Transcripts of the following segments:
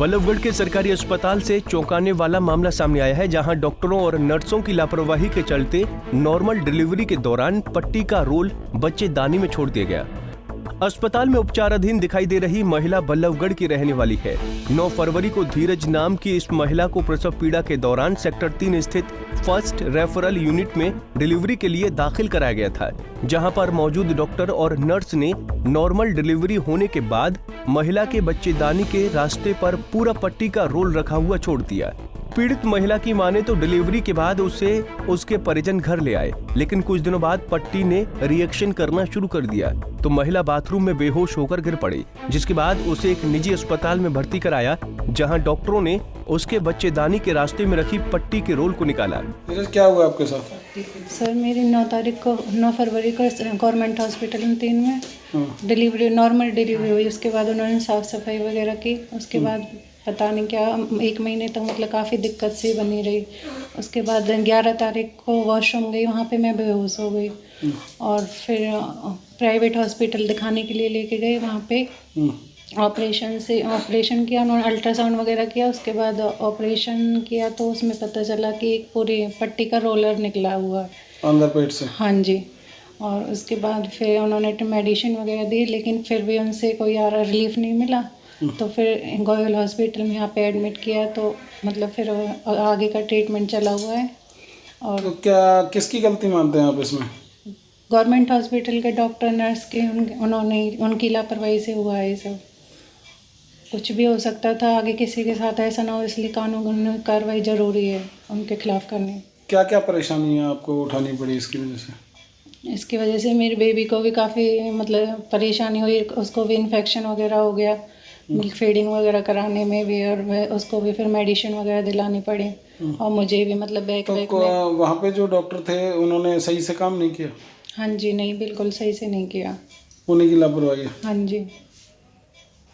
बल्लभगढ़ के सरकारी अस्पताल से चौंकाने वाला मामला सामने आया है, जहां डॉक्टरों और नर्सों की लापरवाही के चलते नॉर्मल डिलीवरी के दौरान पट्टी का रोल बच्चेदानी में छोड़ दिया गया। अस्पताल में उपचाराधीन दिखाई दे रही महिला बल्लभगढ़ की रहने वाली है। 9 फरवरी को धीरज नाम की इस महिला को प्रसव पीड़ा के दौरान सेक्टर 3 स्थित फर्स्ट रेफरल यूनिट में डिलीवरी के लिए दाखिल कराया गया था, जहां पर मौजूद डॉक्टर और नर्स ने नॉर्मल डिलीवरी होने के बाद महिला के बच्चेदानी के रास्ते पर पूरा पट्टी का रोल रखा हुआ छोड़ दिया। पीड़ित महिला की माने तो डिलीवरी के बाद उसे उसके परिजन घर ले आए, लेकिन कुछ दिनों बाद पट्टी ने रिएक्शन करना शुरू कर दिया तो महिला बाथरूम में बेहोश होकर गिर पड़ी, जिसके बाद उसे एक निजी अस्पताल में भर्ती कराया, जहां डॉक्टरों ने उसके बच्चेदानी के रास्ते में रखी पट्टी के रोल को निकाला। क्या हुआ आपके साथ? सर मेरी 9 फरवरी को गवर्नमेंट हॉस्पिटल 3 में डिलीवरी नॉर्मल डिलीवरी हुई। उसके बाद उन्होंने साफ़ सफाई वगैरह की। उसके बाद पता नहीं क्या 1 महीने तक मतलब काफ़ी दिक्कत सी बनी रही। उसके बाद 11 तारीख को वॉशरूम गई, वहाँ पे मैं बेहोश हो गई और फिर प्राइवेट हॉस्पिटल दिखाने के लिए लेके गए। वहाँ पे ऑपरेशन किया, उन्होंने अल्ट्रासाउंड वगैरह किया। उसके बाद ऑपरेशन किया तो उसमें पता चला कि एक पूरी पट्टी का रोलर निकला हुआ अंदर पेट से। हाँ जी। और उसके बाद फिर उन्होंने मेडिसिन वगैरह दी, लेकिन फिर भी उनसे कोई रिलीफ नहीं मिला। तो फिर गोयल हॉस्पिटल में यहाँ पे एडमिट किया, तो मतलब फिर आगे का ट्रीटमेंट चला हुआ है। और तो क्या किसकी गलती मानते हैं आप इसमें? गवर्नमेंट हॉस्पिटल के डॉक्टर नर्स के उन्होंने उनकी लापरवाही से हुआ है। सब कुछ भी हो सकता था, आगे किसी के साथ ऐसा ना हो, इसलिए कानूनी कार्रवाई ज़रूरी है उनके खिलाफ करनी। क्या क्या परेशानियाँ आपको उठानी पड़ी इसकी वजह से? इसकी वजह से मेरी बेबी को भी काफ़ी मतलब परेशानी हुई। उसको भी इन्फेक्शन वगैरह हो गया, मिल्क फीडिंग वगैरह कराने में भी, और उसको भी फिर मेडिसिन वगैरह दिलानी पड़ी। और मुझे भी मतलब बैक में। वहाँ पे जो डॉक्टर थे उन्होंने सही से काम नहीं किया? हाँ जी, नहीं, बिल्कुल सही से नहीं किया। उन्हीं की लापरवाही है? हाँ जी।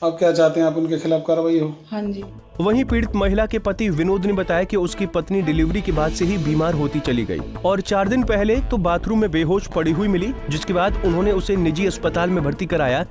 आप क्या चाहते हैं, आप उनके खिलाफ कार्रवाई हो? हाँ जी। वहीं पीड़ित महिला के पति विनोद ने बताया कि उसकी पत्नी डिलीवरी के बाद से ही बीमार होती चली गई और 4 दिन पहले तो बाथरूम में बेहोश पड़ी हुई मिली, जिसके बाद उन्होंने उसे निजी अस्पताल में भर्ती कराया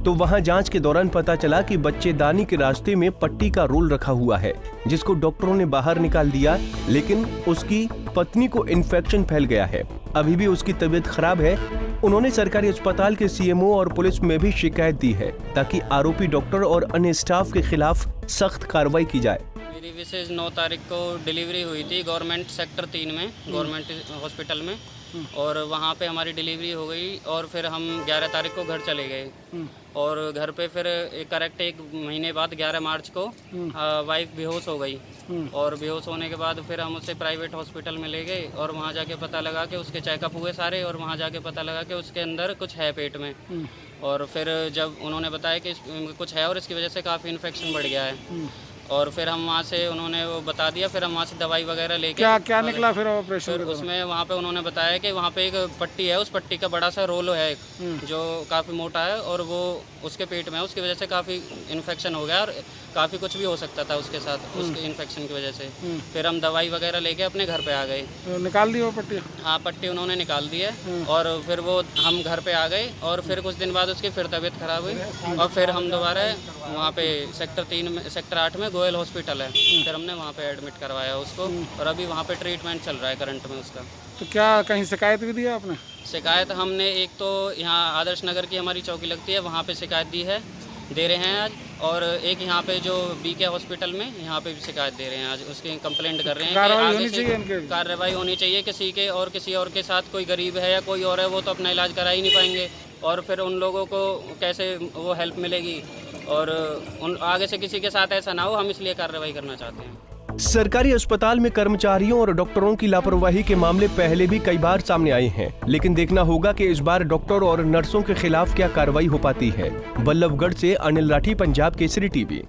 तो वहां जांच के दौरान पता चला कि बच्चेदानी के रास्ते में पट्टी का रोल रखा हुआ है, जिसको डॉक्टरों ने बाहर निकाल दिया, लेकिन उसकी पत्नी को इन्फेक्शन फैल गया है। अभी भी उसकी तबीयत खराब है। उन्होंने सरकारी अस्पताल के सीएमओ और पुलिस में भी शिकायत दी है ताकि आरोपी डॉक्टर और अन्य स्टाफ के खिलाफ सख्त कार्रवाई की जाए। मेरी विशेष 9 तारीख को डिलीवरी हुई थी गवर्नमेंट सेक्टर 3 में, गवर्नमेंट हॉस्पिटल में, और वहाँ पे हमारी डिलीवरी हो गई। और फिर हम 11 तारीख को घर चले गए और घर पे फिर करेक्ट 1 महीने बाद 11 मार्च को वाइफ बेहोश हो गई। और बेहोश होने के बाद फिर हम उसे प्राइवेट हॉस्पिटल में ले गए और वहाँ जाके पता लगा कि उसके चेकअप हुए सारे, और वहाँ जाके पता लगा कि उसके अंदर कुछ है पेट में। और फिर जब उन्होंने बताया कि कुछ है और इसकी वजह से काफ़ी इन्फेक्शन बढ़ गया है, और फिर हम वहाँ से उन्होंने वो बता दिया। फिर हम वहाँ से दवाई वगैरह लेके क्या निकला फिर ऑपरेशन? फिर उसमें वहाँ पे उन्होंने बताया कि वहाँ पे एक पट्टी है, उस पट्टी का बड़ा सा रोल है जो काफ़ी मोटा है, और वो उसके पेट में है। उसकी वजह से काफ़ी इन्फेक्शन हो गया और काफ़ी कुछ भी हो सकता था उसके साथ, उसके इन्फेक्शन की वजह से। फिर हम दवाई वगैरह लेके अपने घर पे आ गए। निकाल दी वो पट्टी? हाँ, पट्टी उन्होंने निकाल दी है। और फिर वो हम घर पे आ गए और फिर कुछ दिन बाद उसकी फिर तबीयत खराब हुई और फिर हम दोबारा वहाँ पे सेक्टर 3 में, सेक्टर 8 में गोयल हॉस्पिटल है, फिर हमने वहाँ पे एडमिट करवाया उसको, और अभी वहाँ पे ट्रीटमेंट चल रहा है करंट में उसका। तो क्या कहीं शिकायत भी दी है आपने? शिकायत हमने एक तो यहाँ आदर्श नगर की हमारी चौकी लगती है, वहाँ पे शिकायत दे रहे हैं आज, और एक यहाँ पे जो बीके हॉस्पिटल में, यहाँ पे भी शिकायत दे रहे हैं आज, उसकी कंप्लेंट कर रहे हैं। कार्रवाई होनी चाहिए किसी के, और किसी और के साथ कोई गरीब है या कोई और है, वो तो अपना इलाज करा ही नहीं पाएंगे, और फिर उन लोगों को कैसे वो हेल्प मिलेगी, और उन आगे से किसी के साथ ऐसा ना हो, हम इसलिए कार्रवाई करना चाहते हैं। सरकारी अस्पताल में कर्मचारियों और डॉक्टरों की लापरवाही के मामले पहले भी कई बार सामने आए हैं, लेकिन देखना होगा कि इस बार डॉक्टर और नर्सों के खिलाफ क्या कार्रवाई हो पाती है। बल्लभगढ़ से अनिल राठी, पंजाब केसरी टीवी।